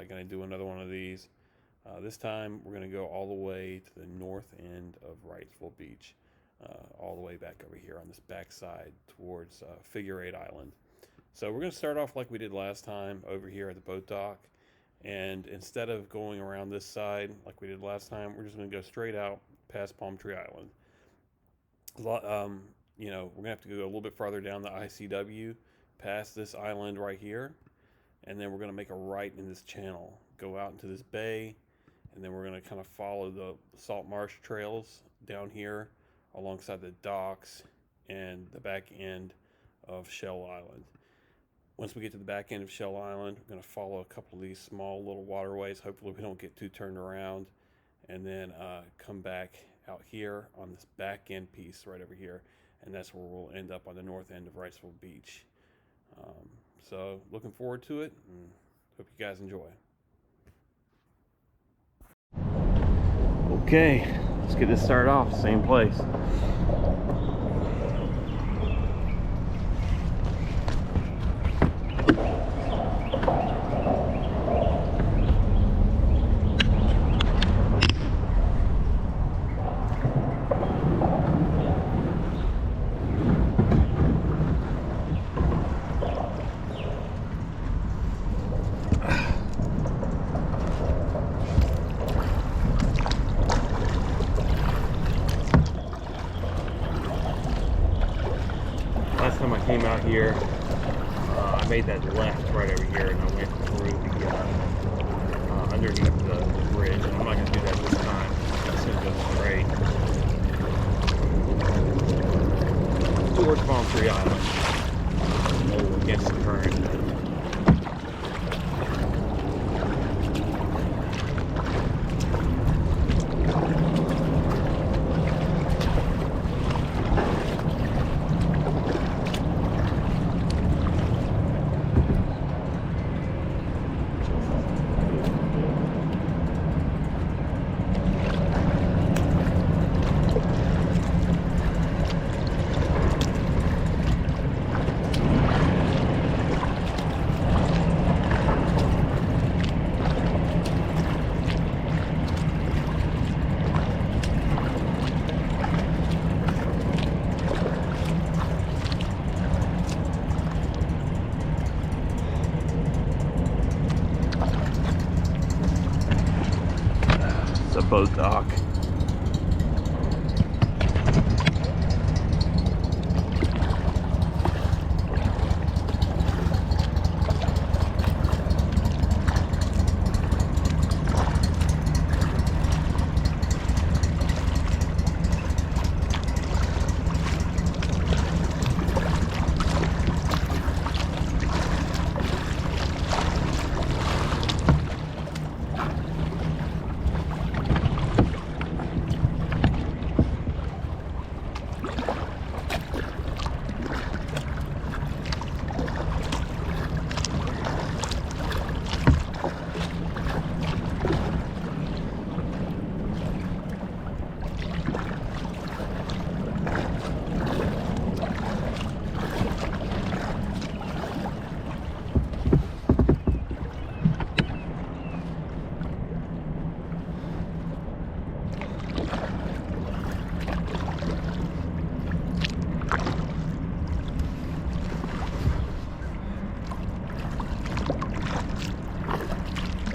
Gonna do another one of these. This time we're gonna go all the way to the north end of Wrightsville Beach, all the way back over here on this back side towards Figure 8 Island. So we're gonna start off like we did last time over here at the boat dock, and instead of going around this side like we did last time, we're just gonna go straight out past Palm Tree Island. You know, we're gonna have to go a little bit farther down the ICW, past this island right here, and then we're gonna make a right in this channel, go out into this bay, and then we're gonna kind of follow the salt marsh trails down here alongside the docks and the back end of Shell Island. Once we get to the back end of Shell Island, we're gonna follow a couple of these small little waterways. Hopefully we don't get too turned around, and then come back out here on this back end piece right over here, and that's where we'll end up on the north end of Wrightsville Beach. So looking forward to it, and hope you guys enjoy. Okay, let's get this started off, same place. Last time I came out here, I made that left right over here, and I went through the underneath the bridge. And I'm not going to do that this time. It's going to go straight towards Palm Tree Island, against the current. A boat dock.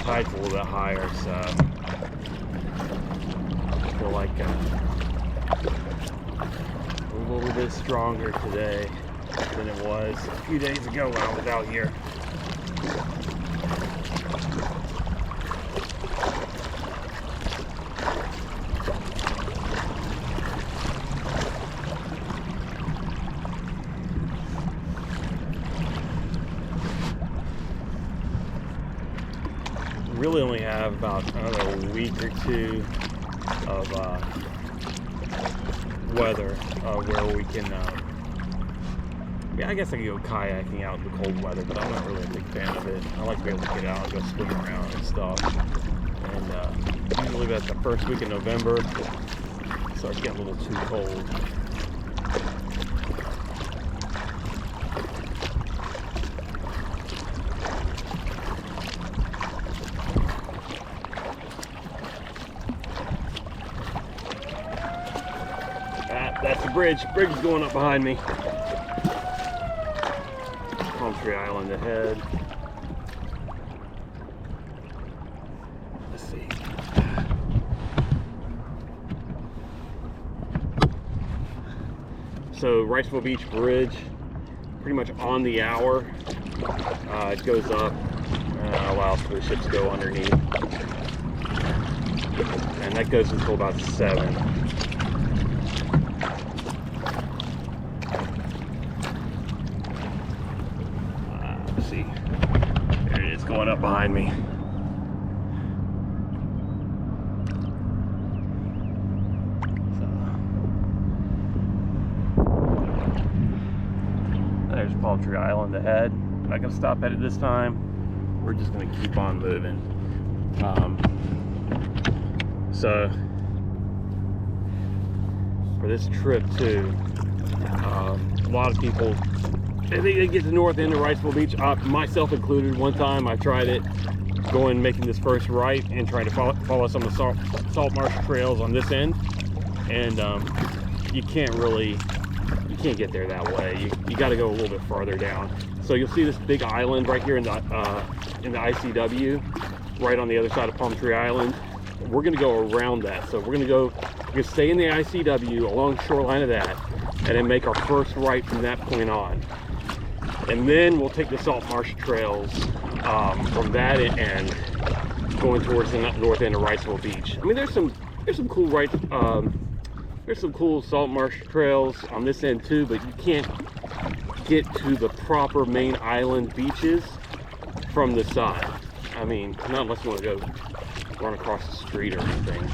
Tide's a little bit higher, so I feel like a little bit stronger today than it was a few days ago when I was out here. Really only have about another week or two of weather where we can yeah, I guess I could go kayaking out in the cold weather, but I'm not really a big fan of it. I like to be able to get out and go swim around and stuff, and usually that's the first week in November, it starts getting a little too cold. bridge. Bridge is going up behind me. Palm Tree Island ahead. Let's see. So Wrightsville Beach Bridge, pretty much on the hour. It goes up and allows for the ships to go underneath. And that goes until about 7. Let's see. There it is going up behind me. There's Palm Tree Island ahead. I'm not going to stop at it this time. We're just going to keep on moving. So for this trip too, a lot of people, they get to North End of Wrightsville Beach, myself included. One time I tried it, making this first right and trying to follow some of the salt marsh trails on this end, and you can't get there that way. You got to go a little bit farther down. So you'll see this big island right here in the ICW, right on the other side of Palm Tree Island. We're going to go around that. So we're going to stay in the ICW along the shoreline of that, and then make our first right from that point on. And then we'll take the salt marsh trails from that end, going towards the north end of Wrightsville Beach. I mean, there's some cool there's some cool salt marsh trails on this end too, but you can't get to the proper main island beaches from the side. I mean, not unless you want to go run across the street or anything.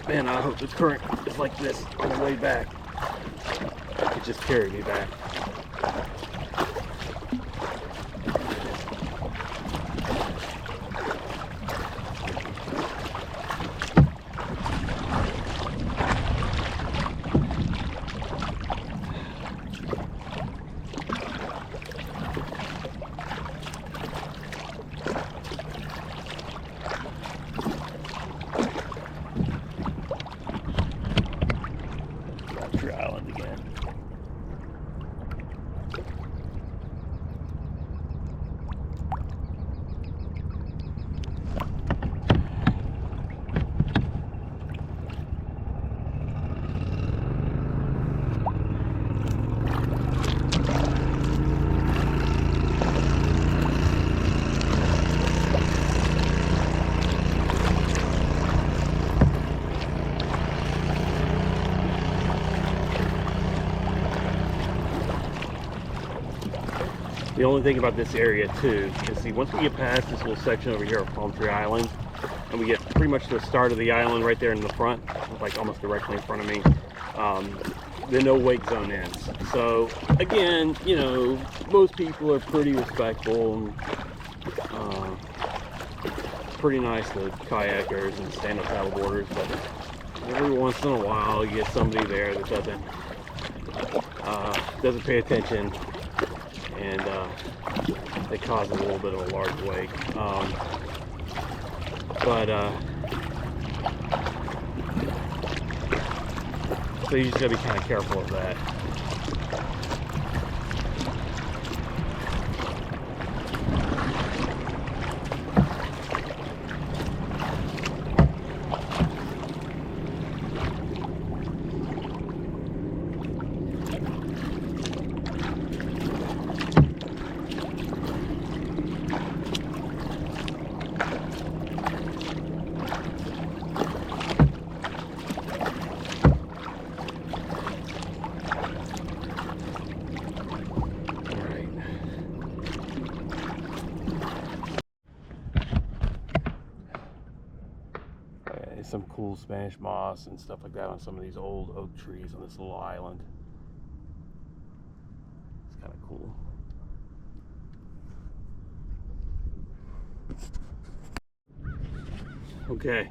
Man, I hope this current is like this on the way back. It just carried me back. Island again. The only thing about this area too is, see, once we get past this little section over here of Palm Tree Island, and we get pretty much to the start of the island right there in the front, like almost directly in front of me, the no wake zone ends. So again, you know, most people are pretty respectful and pretty nice to kayakers and stand-up paddleboarders, but every once in a while you get somebody there that doesn't pay attention, and it causes a little bit of a large wake. So you just gotta be kind of careful of that. Some cool Spanish moss and stuff like that on some of these old oak trees on this little island. It's kind of cool. Okay,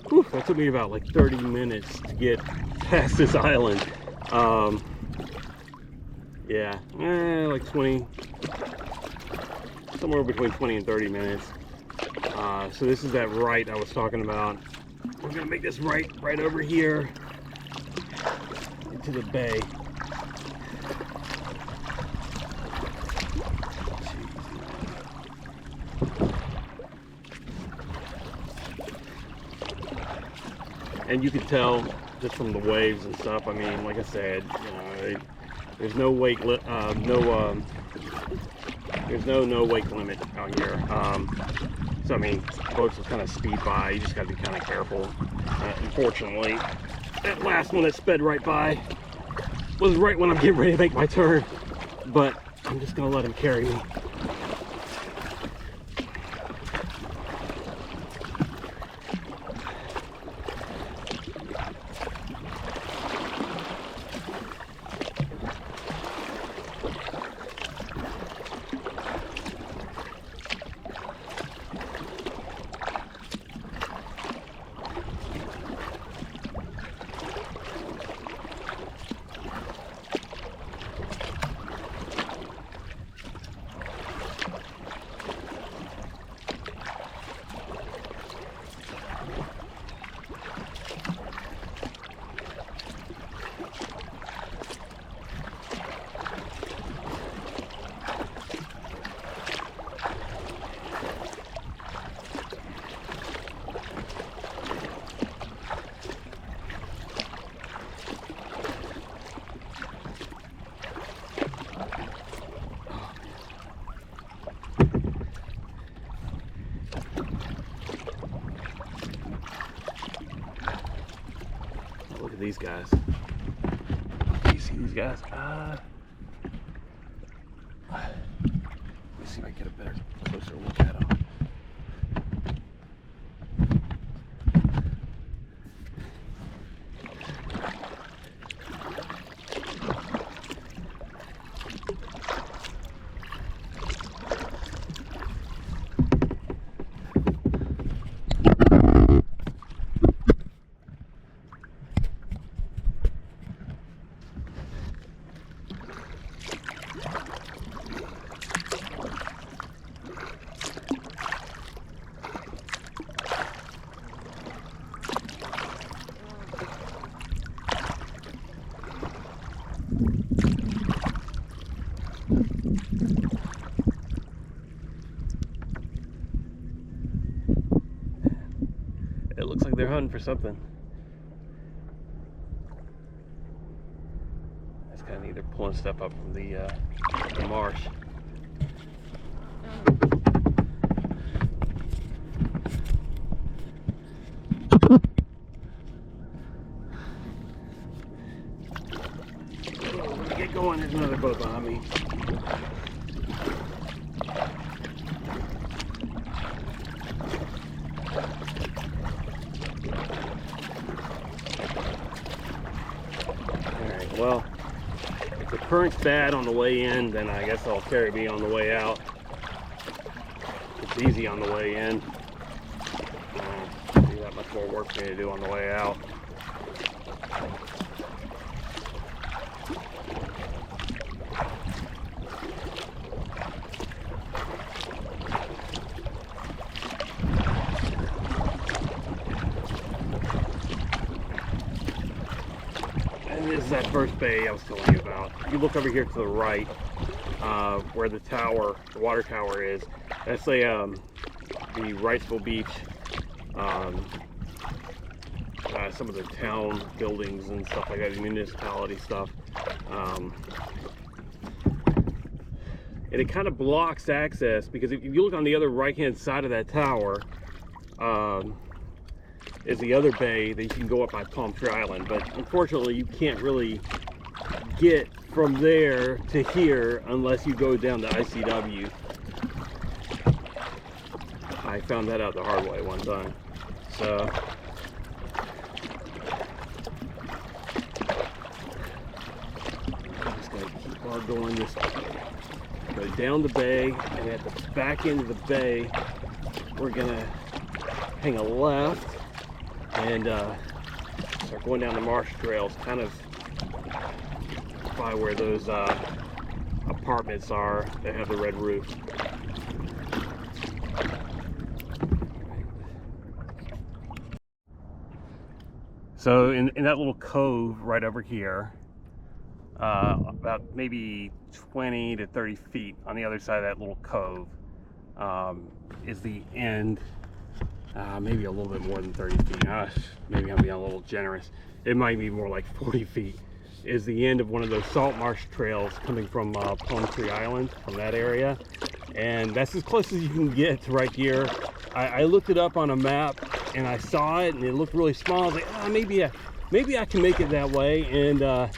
whew, that took me about like 30 minutes to get past this island. Yeah, like 20, somewhere between 20 and 30 minutes. So this is that right I was talking about. We're gonna make this right over here into the bay. And you can tell just from the waves and stuff. I mean, like I said, you know, there's no wake there's no wake limit out here. So I mean, boats will kind of speed by. You just got to be kind of careful. Unfortunately, that last one that sped right by was right when I'm getting ready to make my turn. But I'm just gonna let him carry me. Look at these guys. You see these guys? Let me see if I can get a better, closer look at them. It looks like they're hunting for something. That's kind of either pulling stuff up from the marsh. When we get going, there's another boat behind me. Well, if the current's bad on the way in, then I guess I'll carry me on the way out. It's easy on the way in. Be that much more work for me to do on the way out. This is that first bay I was telling you about. If you look over here to the right, where the tower, the water tower is, that's the Wrightsville Beach. Some of the town buildings and stuff like that, the municipality stuff. And it kind of blocks access, because if you look on the other right-hand side of that tower, is the other bay that you can go up by Palm Tree Island, but unfortunately you can't really get from there to here unless you go down the ICW. I found that out the hard way one time. So I'm just gonna keep on going this way. Go down the bay, and at the back end of the bay we're gonna hang a left and start going down the marsh trails, kind of by where those apartments are that have the red roof. So in that little cove right over here, about maybe 20 to 30 feet on the other side of that little cove, is the end, maybe a little bit more than 30 feet. Maybe I'm being a little generous. It might be more like 40 feet. Is the end of one of those salt marsh trails coming from Palm Tree Island, from that area. And that's as close as you can get to right here. I looked it up on a map and I saw it and it looked really small. I was like, maybe I can make it that way. And I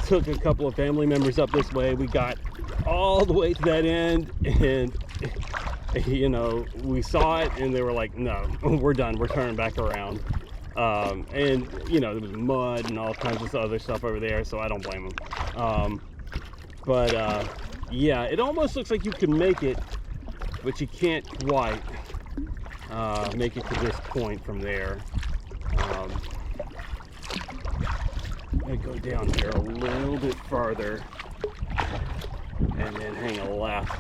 took a couple of family members up this way. We got all the way to that end, and you know, we saw it and they were like, no, we're done, we're turning back around. And you know, there was mud and all kinds of other stuff over there, so I don't blame them. Yeah, it almost looks like you can make it, but you can't quite make it to this point from there. I go down here a little bit farther and then hang a left.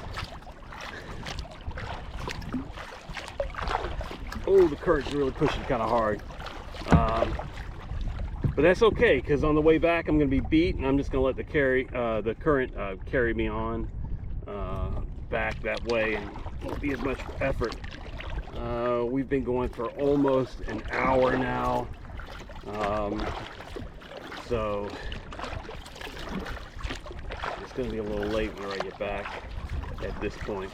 Oh, the current's really pushing kind of hard. But that's okay, because on the way back I'm going to be beat, and I'm just going to let the current carry me on back that way, and won't be as much effort. We've been going for almost an hour now, so it's going to be a little late when I get back at this point.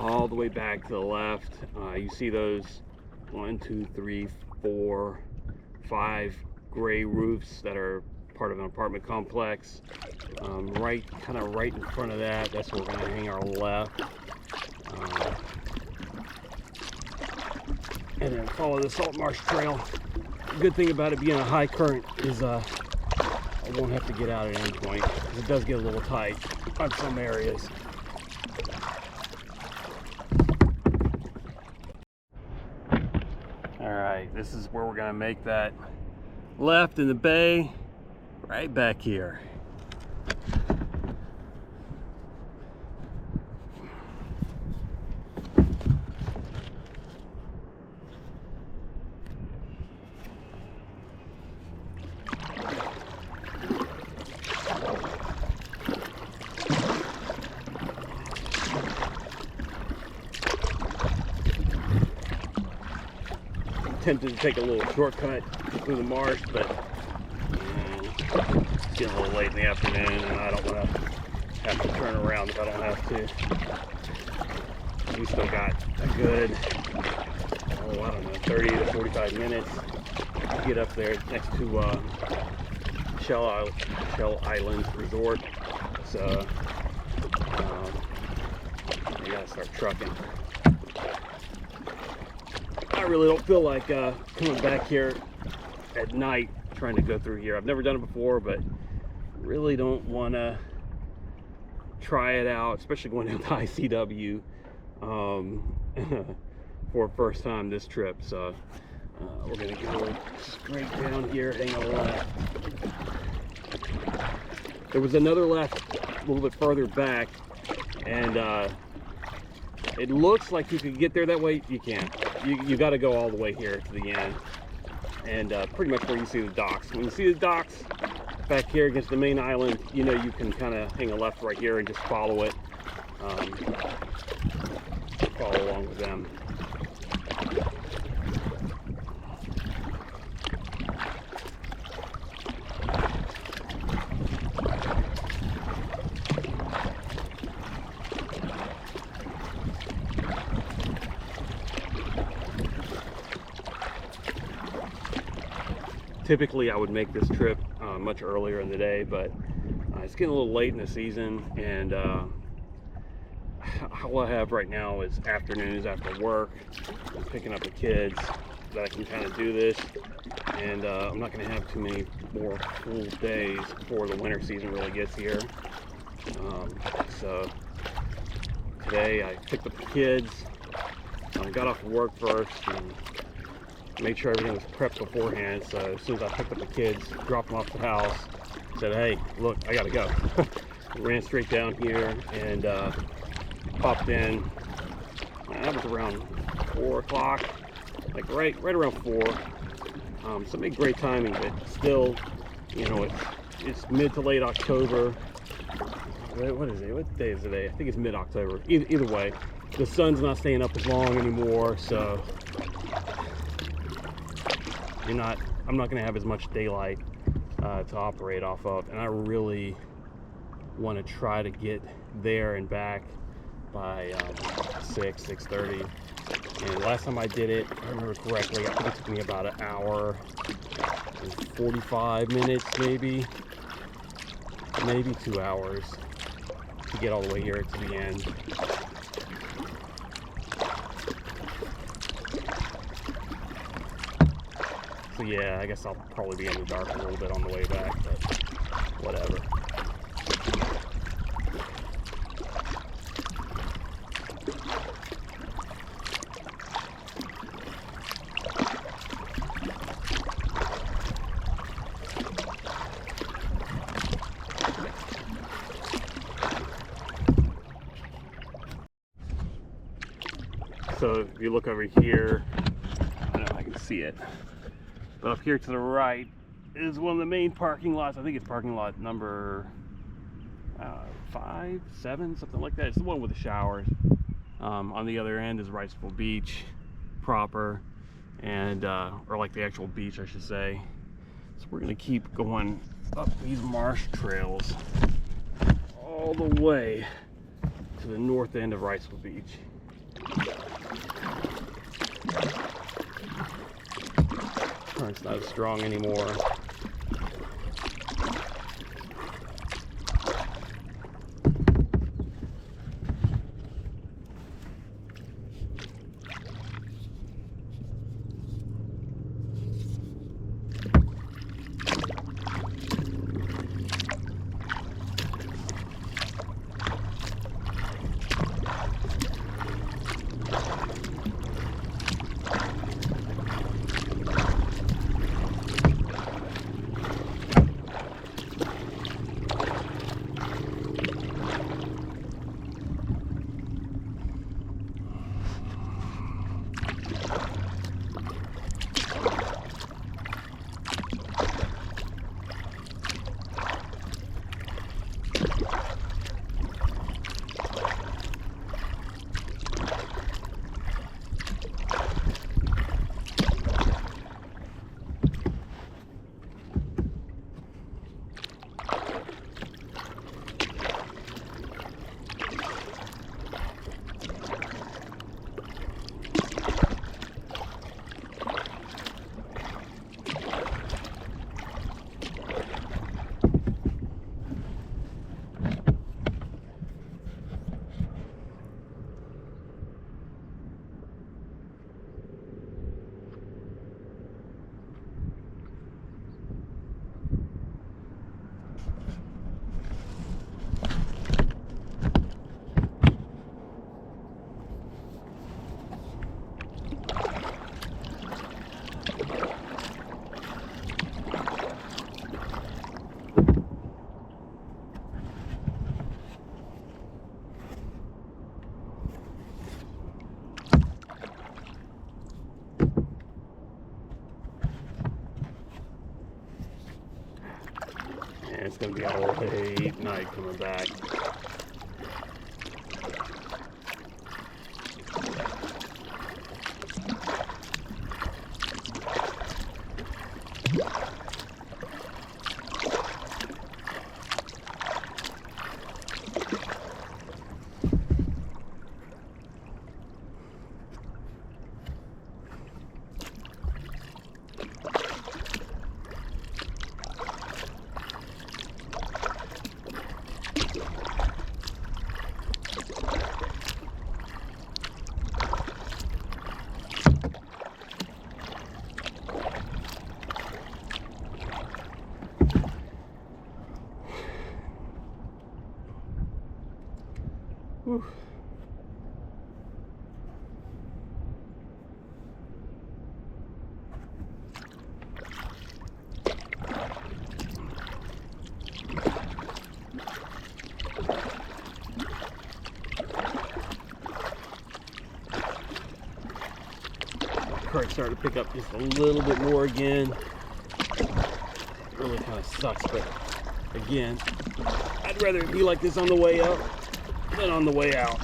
All the way back to the left, you see those 1, 2, 3, 4, 5 gray roofs that are part of an apartment complex. Right in front of that, that's where we're going to hang our left. And then follow the salt marsh trail. The good thing about it being a high current is I won't have to get out at any point, because it does get a little tight on some areas. Alright, this is where we're going to make that left in the bay, right back here. Tempted to take a little shortcut through the marsh, but it's getting a little late in the afternoon and I don't want to have to turn around if I don't have to. We still got a good, I don't know, 30 to 45 minutes to get up there next to Shell Island Resort. So we gotta start trucking. I really don't feel like coming back here at night trying to go through here. I've never done it before, but really don't want to try it out, especially going down the ICW for first time this trip. So we're going to go straight down here, hang a left. There was another left a little bit further back, and it looks like you could get there that way. You can't. You got to go all the way here to the end, and pretty much where you see the docks. When you see the docks back here against the main island, you know you can kind of hang a left right here and just follow it, follow along with them. Typically I would make this trip much earlier in the day, but it's getting a little late in the season, and all I have right now is afternoons after work, and picking up the kids. that I can kind of do this, and I'm not going to have too many more full days before the winter season really gets here. So today I picked up the kids. I got off work first and made sure everything was prepped beforehand. So as soon as I picked up the kids, dropped them off at the house, said, hey, look, I gotta go. Ran straight down here and popped in. That was around 4 o'clock, like right around 4. So it made great timing, but still, you know, it's mid to late October. What is it? What day is it today? I think it's mid-October. Either way, the sun's not staying up as long anymore, so I'm not going to have as much daylight to operate off of, and I really want to try to get there and back by 6:30. And last time I did it, if I remember correctly, I think it took me about an hour and 45 minutes, maybe 2 hours to get all the way here to the end. So yeah, I guess I'll probably be in the dark a little bit on the way back, but whatever. So if you look over here, I don't know if I can see it, but up here to the right is one of the main parking lots. I think it's parking lot number 5, 7, something like that. It's the one with the showers. On the other end is Wrightsville Beach proper, and or like the actual beach, I should say. So we're gonna keep going up these marsh trails all the way to the north end of Wrightsville Beach. Current's not as strong anymore. And it's going to be a late night coming back. Whew. Current's starting to pick up just a little bit more again. It really kind of sucks, but again, I'd rather it be like this on the way up than on the way out.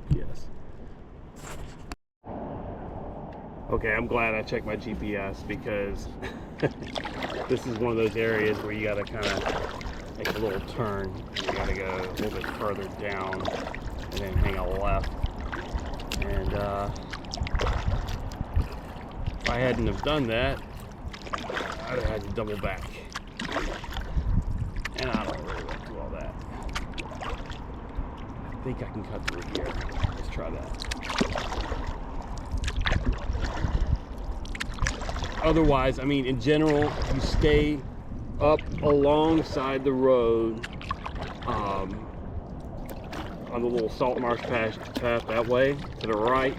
GPS. Okay, I'm glad I checked my GPS because this is one of those areas where you gotta kind of make a little turn. You gotta go a little bit further down and then hang a left. And if I hadn't have done that, I'd have had to double back. And I don't really want to do all that. I think I can cut through here. Let's try that. Otherwise, I mean, in general, you stay up alongside the road on the little salt marsh path that way to the right.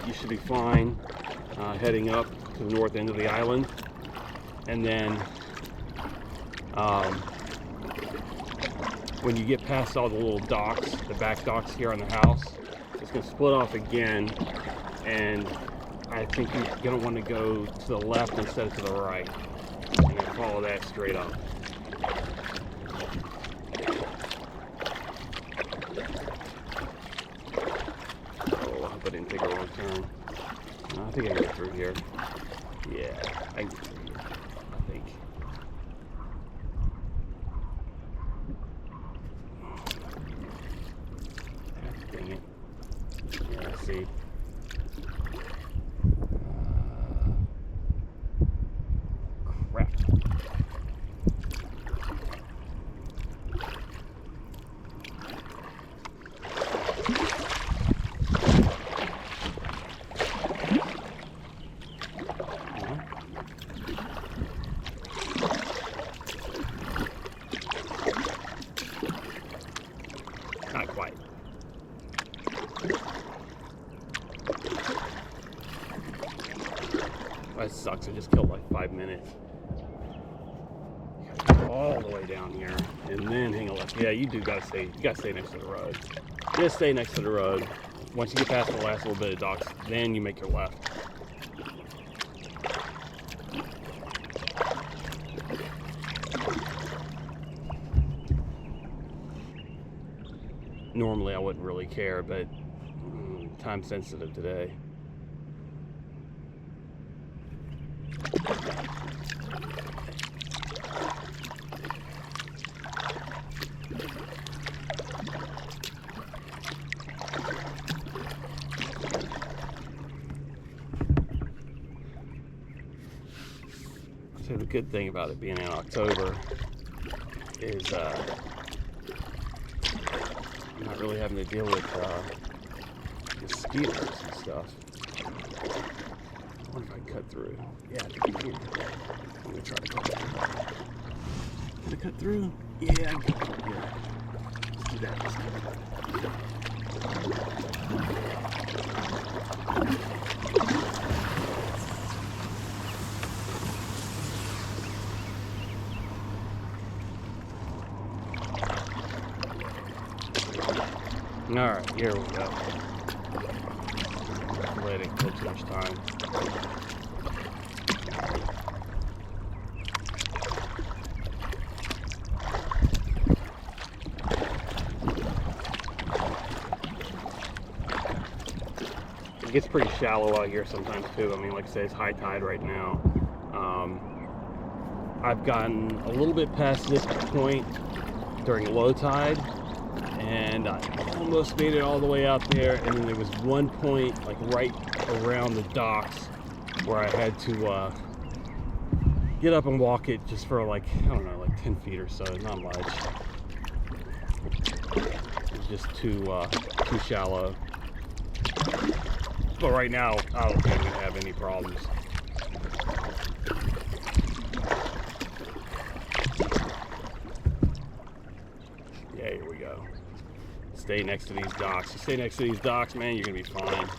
You should be fine heading up to the north end of the island. And then when you get past all the little docks, the back docks here on the house, it's going to split off again, and I think you're going to want to go to the left instead of to the right, and then follow that straight up. Oh, I hope I didn't take a wrong turn. No, I think I can get through here. Yeah, I can get through here, I think. Dang it. Yeah, I see. Crap. Not quite. That sucks. I just killed like 5 minutes. You gotta go all the way down here and then hang a left. Yeah, you gotta stay next to the road. Just stay next to the road. Once you get past the last little bit of docks, then you make your left. Normally I wouldn't really care, but time sensitive today. So the good thing about it being in October is I'm not really having to deal with mosquitoes and stuff. I wonder if I can cut through. Yeah, I think I can. I'm gonna try to cut through. Can I cut through? Yeah, I can cut through. Yeah. Let's do that. Let's do that. All right, here we go. Hopefully I didn't kill too much time. It gets pretty shallow out here sometimes too. I mean, like I say, it's high tide right now. I've gotten a little bit past this point during low tide, and I almost made it all the way out there, and then there was one point like right around the docks where I had to get up and walk it just for like, I don't know, like 10 feet or so, not much. It's just too shallow. But right now, I don't think we have any problems. Yeah, here we go. Stay next to these docks. You stay next to these docks, man, you're gonna be fine.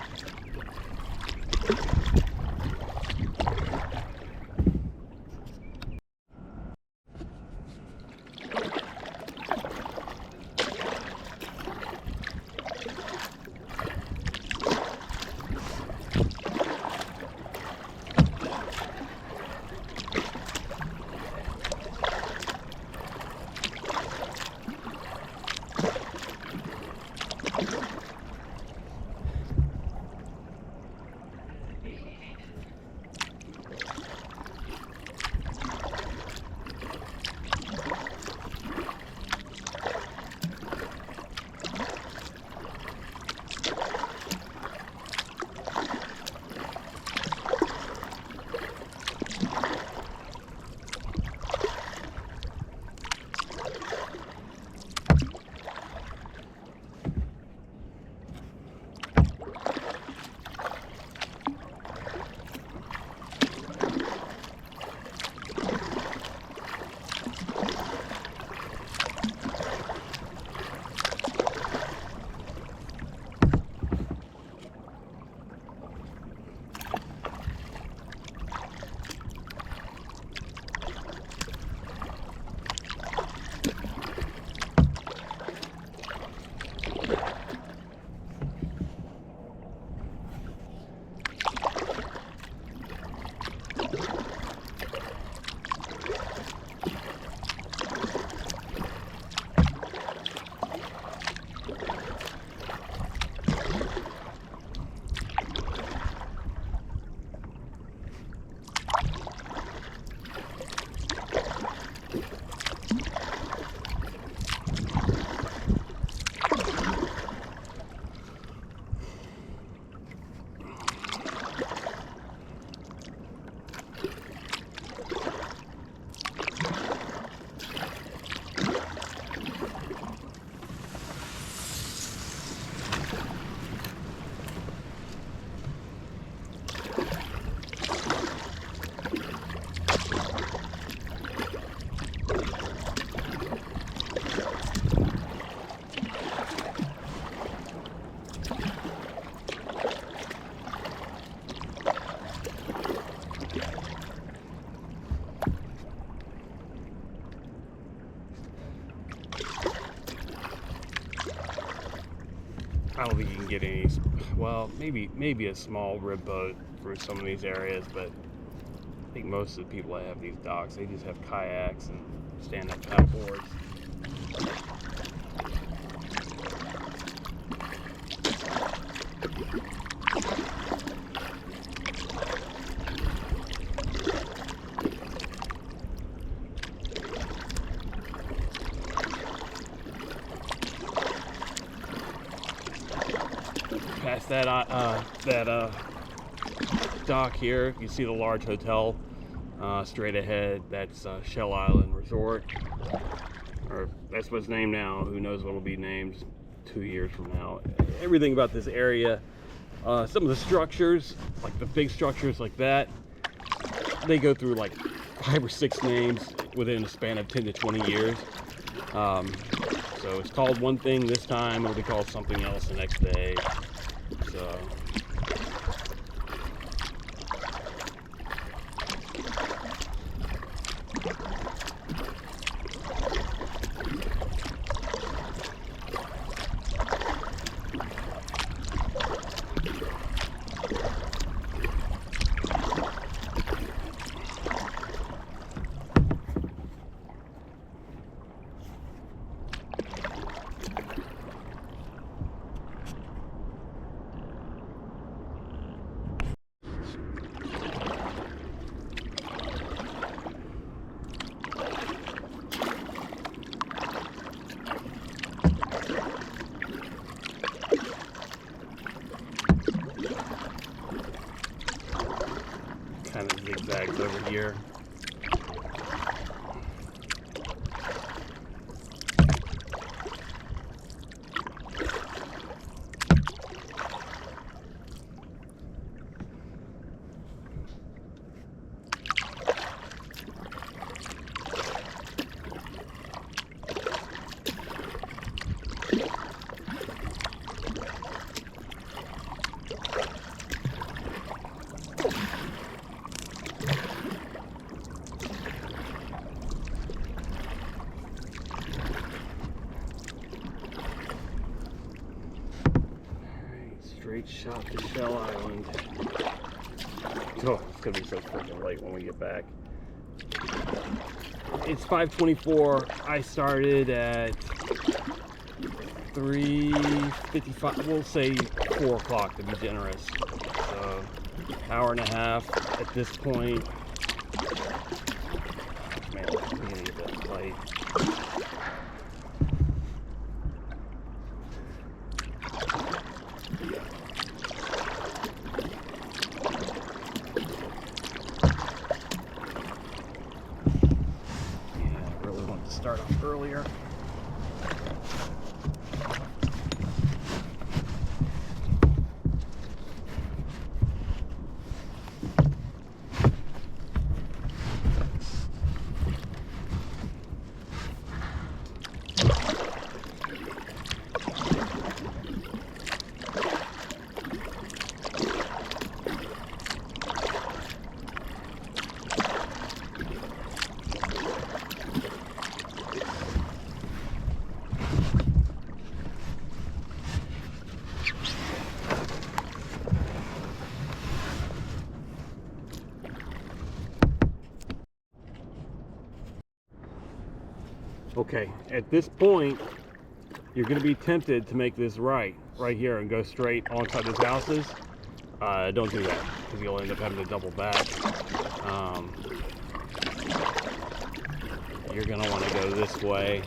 I don't think you can get any, well, maybe a small rib boat for some of these areas, but I think most of the people that have these docks, they just have kayaks and stand-up paddleboards. Past that dock here, you see the large hotel straight ahead. That's Shell Island Resort, or that's what's named now. Who knows what will be named 2 years from now. Everything about this area, some of the structures, like the big structures like that, they go through like 5 or 6 names within a span of 10 to 20 years. So it's called one thing this time, it'll be called something else the next day. So islands over here. Straight shot to Shell Island. Oh, it's gonna be so freaking late when we get back. It's 5:24. I started at 3:55. We'll say 4 o'clock to be generous. So, hour and a half at this point. Man, I'm gonna get that flight. Start off earlier. Okay, at this point, you're going to be tempted to make this right here and go straight alongside these houses. Don't do that, because you'll end up having to double back. You're going to want to go this way,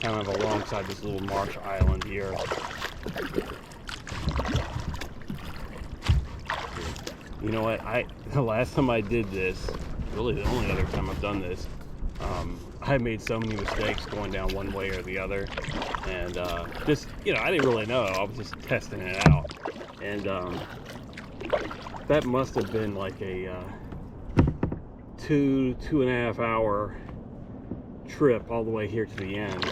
kind of alongside this little marsh island here. You know what, the last time I did this, really the only other time I've done this, I made so many mistakes going down one way or the other, and just, you know, I didn't really know. I was just testing it out, and that must have been like a 2.5 hour trip all the way here to the end,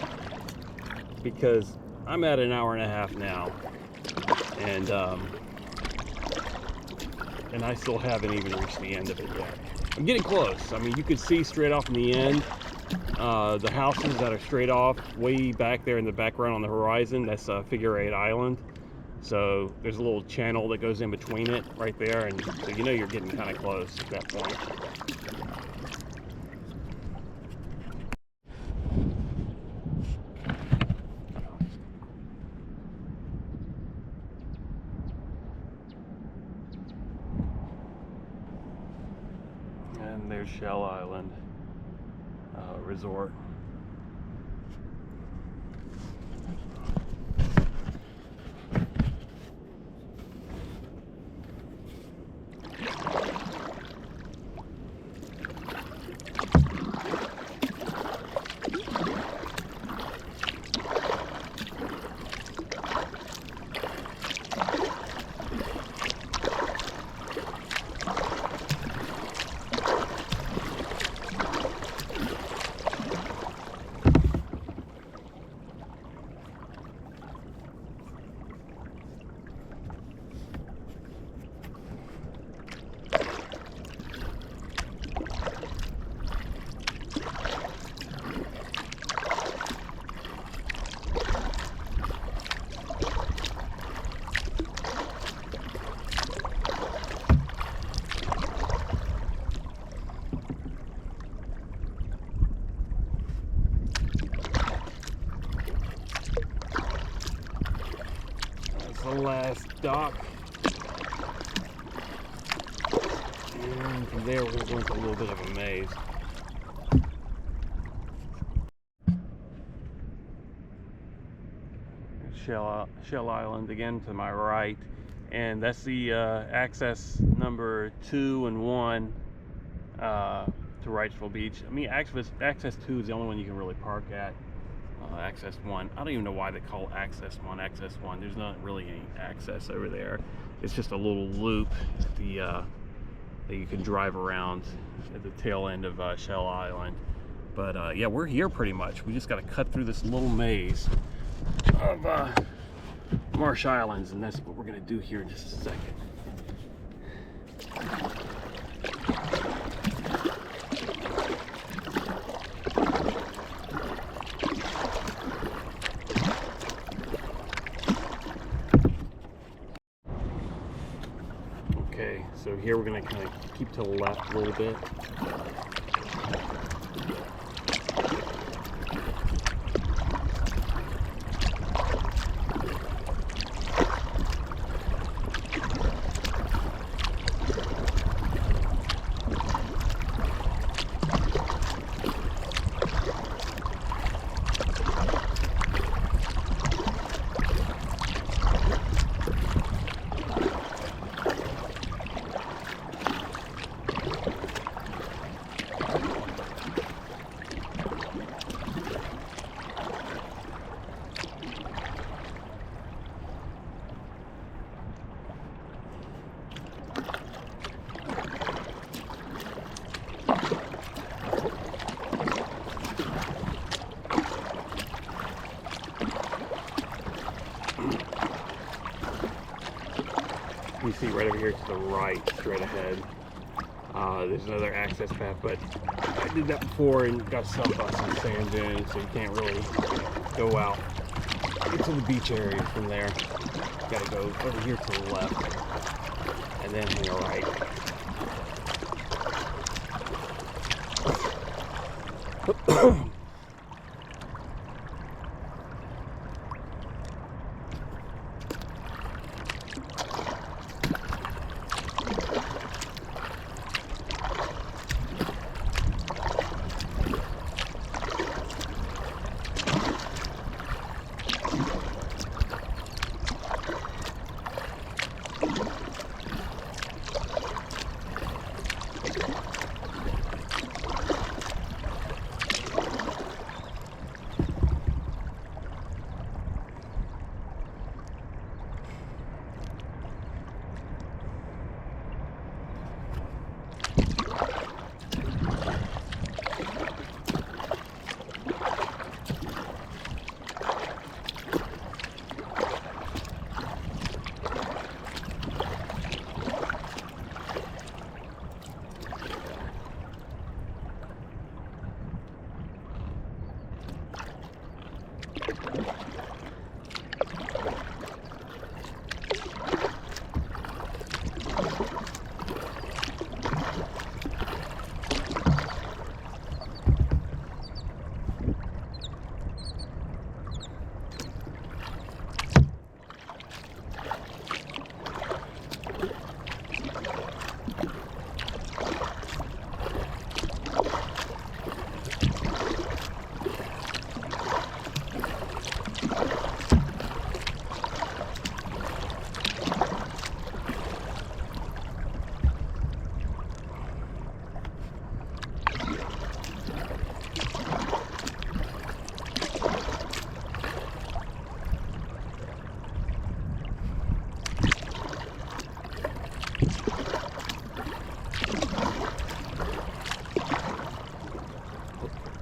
because I'm at an hour and a half now, and I still haven't even reached the end of it yet. I'm getting close. I mean, you could see straight off in the end, the houses that are straight off way back there in the background on the horizon. That's Figure 8 Island. So there's a little channel that goes in between it right there, and so you know you're getting kind of close at that point. And there's Shell Island Resort. The last dock, and from there we're going to go into a little bit of a maze. Shell Island again to my right, and that's the access number 2 and 1 to Wrightsville Beach. I mean, access 2 is the only one you can really park at. Access 1, I don't even know why they call access 1 access 1. There's not really any access over there. It's just a little loop at the that you can drive around at the tail end of Shell Island. But yeah, we're here pretty much. We just got to cut through this little maze of marsh islands, and that's what we're going to do here in just a second. Okay, so here we're going to kind of keep to the left a little bit. You see right over here to the right, straight ahead. There's another access path, but I did that before and got stuck on some sand dunes, so you can't really go out into the beach area from there. You gotta go over here to the left and then hang a right.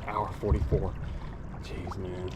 Hour 44. Jeez, man.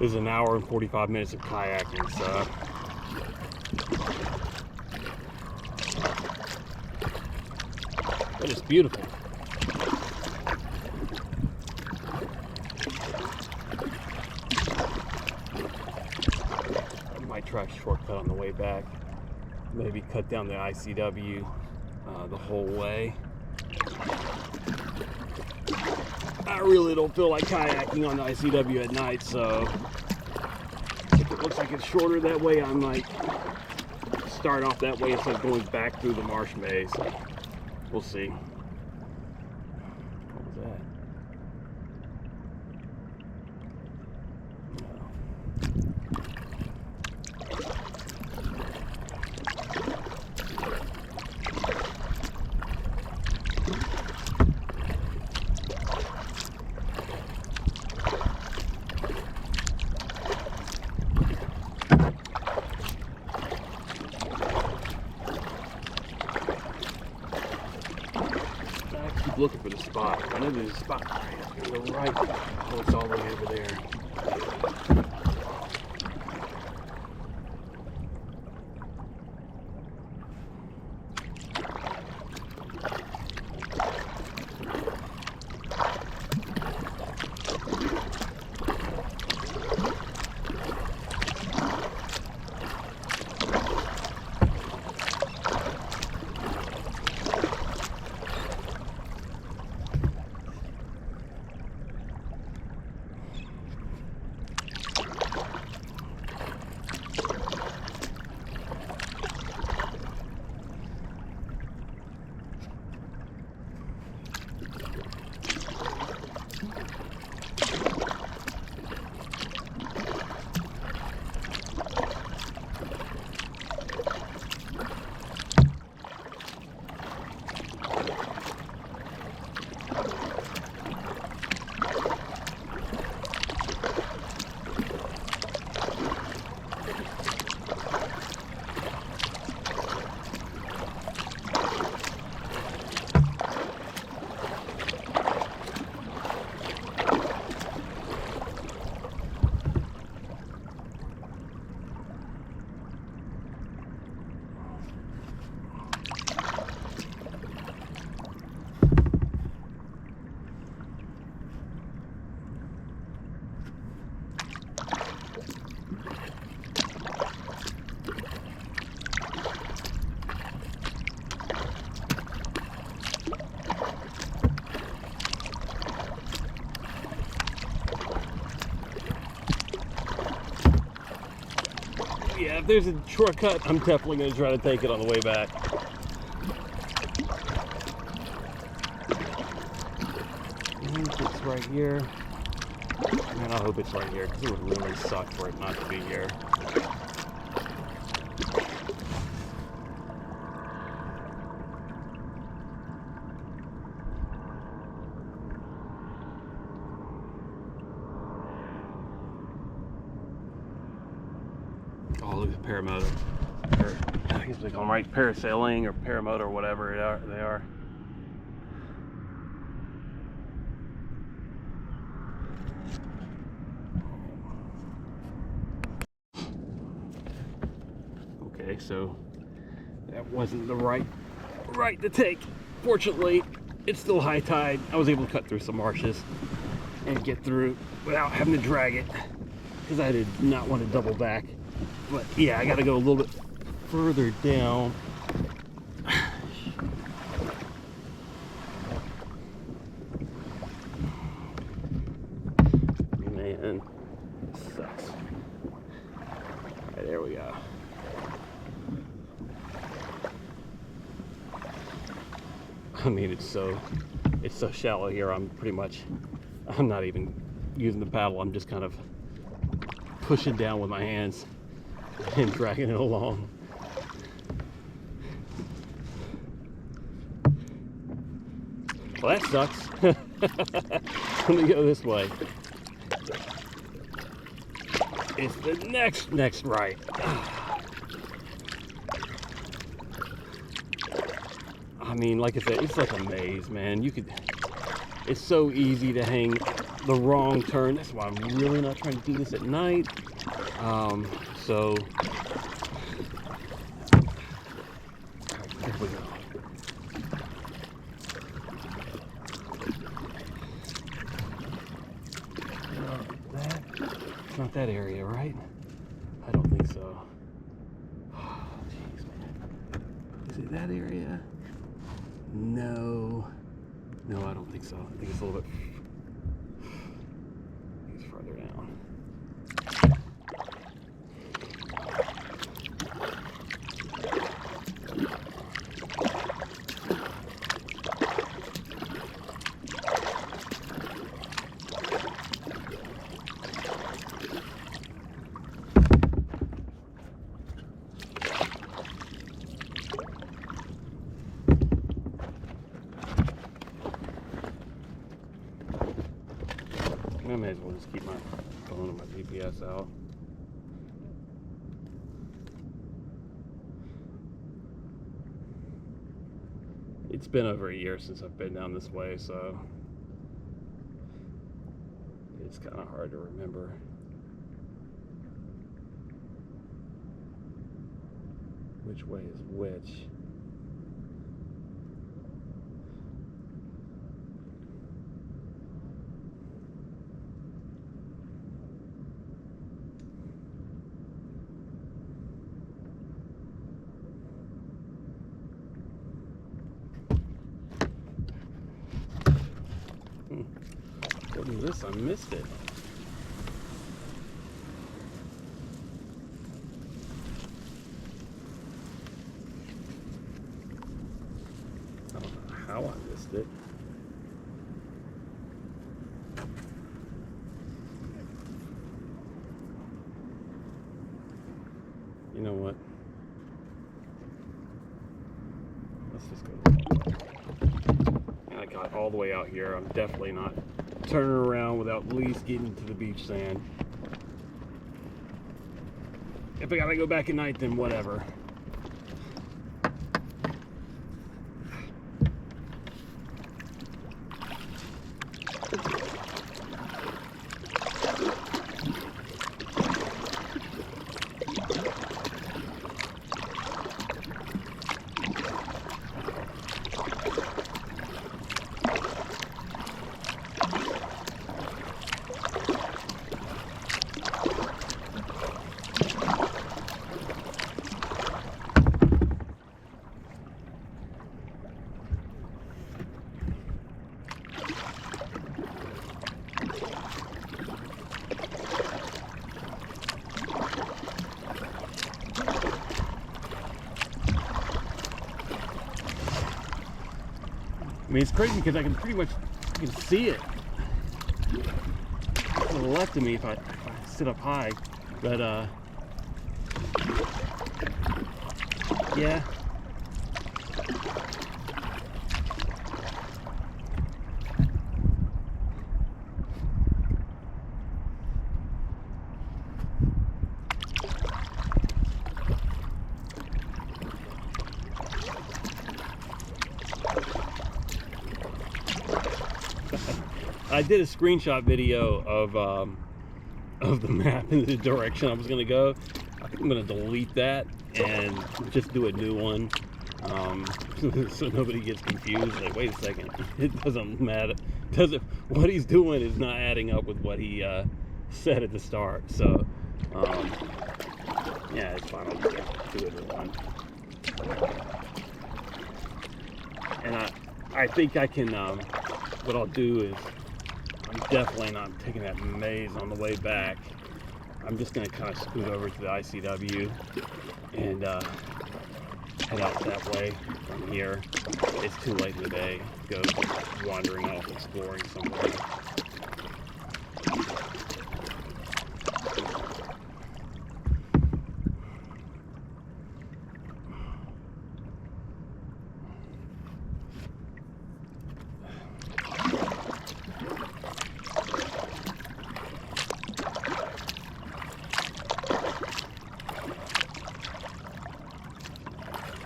This is an hour and 45 minutes of kayaking, so that is beautiful. I might try a shortcut on the way back. maybe cut down the ICW the whole way. I really don't feel like kayaking on the ICW at night, so if it looks like it's shorter that way, I might start off that way instead of going back through the marsh maze. We'll see. What was that? Looking for the spot. I know there's a spot right to the right. Oh, it's all the way over there. Yeah, if there's a shortcut, I'm definitely going to try to take it on the way back. I think it's right here. Man, I hope it's right here, because it would really suck for it not to be here. Oh, look at the paramotor. I guess they call them right, parasailing or paramotor or whatever they are. Okay, so that wasn't the right to take. Fortunately, it's still high tide. I was able to cut through some marshes and get through without having to drag it, because I did not want to double back. But yeah, I got to go a little bit further down. Man, sucks. Right, there we go. I mean, it's so shallow here. I'm not even using the paddle. I'm just kind of pushing down with my hands and dragging it along. Well, that sucks. Let me go this way. It's the next right. I mean, like I said, it's like a maze, man. It's so easy to hang the wrong turn. That's why I'm really not trying to do this at night. So here we go. Not that area, right? I don't think so. Oh, jeez, man. Is it that area? No. No, I don't think so. I think it's a little bit. It's farther down. I may as well just keep my phone and my GPS out. It's been over a year since I've been down this way, so it's kind of hard to remember. Which way is which? According to this, I missed it. I don't know how I missed it. You know what? Let's just go. I got all the way out here. I'm definitely not turning around without at least getting to the beach sand. If I gotta go back at night, then whatever. I mean, it's crazy because I can pretty much see it to the left of me if I sit up high, but yeah. I did a screenshot video of the map and the direction I was going to go. I think I'm going to delete that and just do a new one, so nobody gets confused. Like, wait a second, it doesn't matter. What he's doing is not adding up with what he said at the start. So, yeah, it's fine. I'll just do a new one. And I think I can. What I'll do is, I'm definitely not taking that maze on the way back. I'm just going to kind of scoot over to the ICW and head out that way from here. It's too late in the day to go wandering off, exploring somewhere.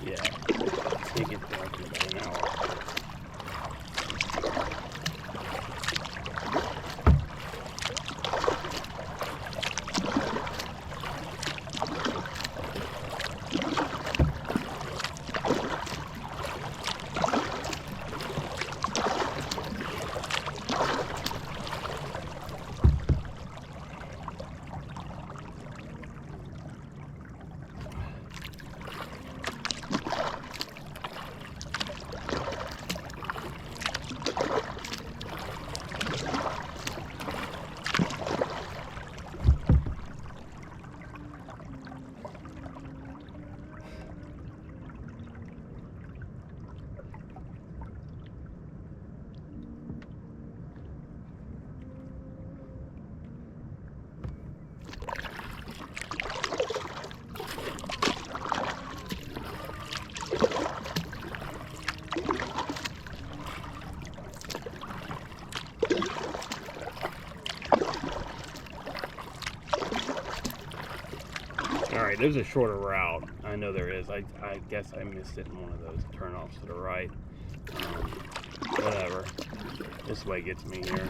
Yeah, take it down to about an hour. right, there's a shorter route. I know there is. I guess I missed it in one of those turnoffs to the right. Whatever. This way gets me here.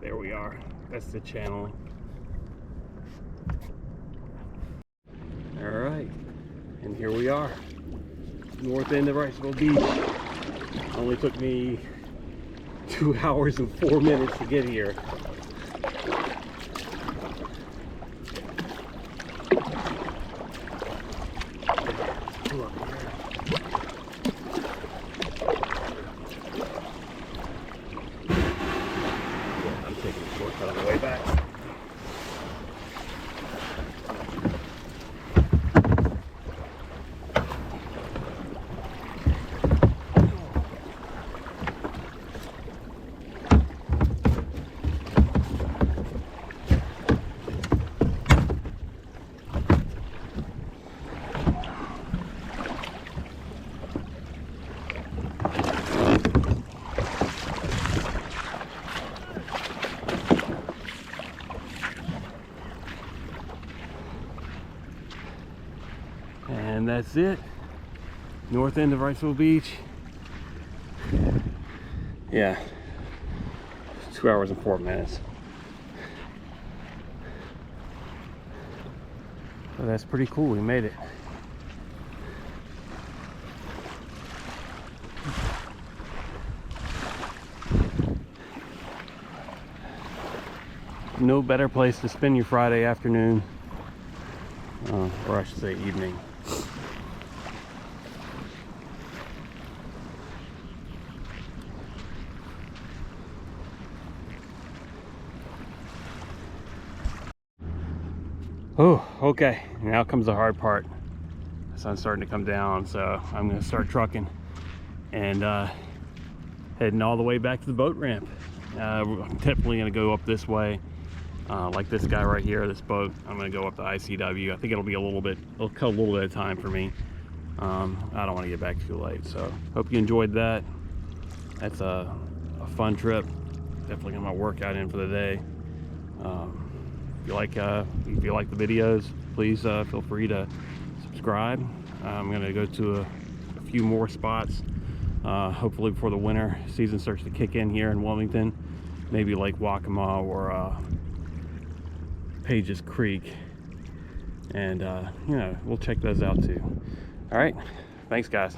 There we are. That's the channel. All right, and here we are, North End of Wrightsville Beach. Only took me 2 hours and 4 minutes to get here. Taking a shortcut on the way back. And that's it. North End of Wrightsville Beach. Yeah, 2 hours and 4 minutes. So that's pretty cool. We made it. No better place to spend your Friday afternoon, or I should say evening. Oh, okay. Now comes the hard part. The sun's starting to come down, so I'm going to start trucking and heading all the way back to the boat ramp. I'm definitely going to go up this way, like this guy right here, this boat. I'm going to go up the ICW. I think it'll cut a little bit of time for me. I don't want to get back too late, so hope you enjoyed that. That's a fun trip. Definitely got my workout in for the day. If you like the videos, please feel free to subscribe. I'm going to go to a few more spots, hopefully before the winter season starts to kick in here in Wilmington. Maybe Lake Waccamaw or Pages Creek, and you know, we'll check those out too. All right, thanks guys.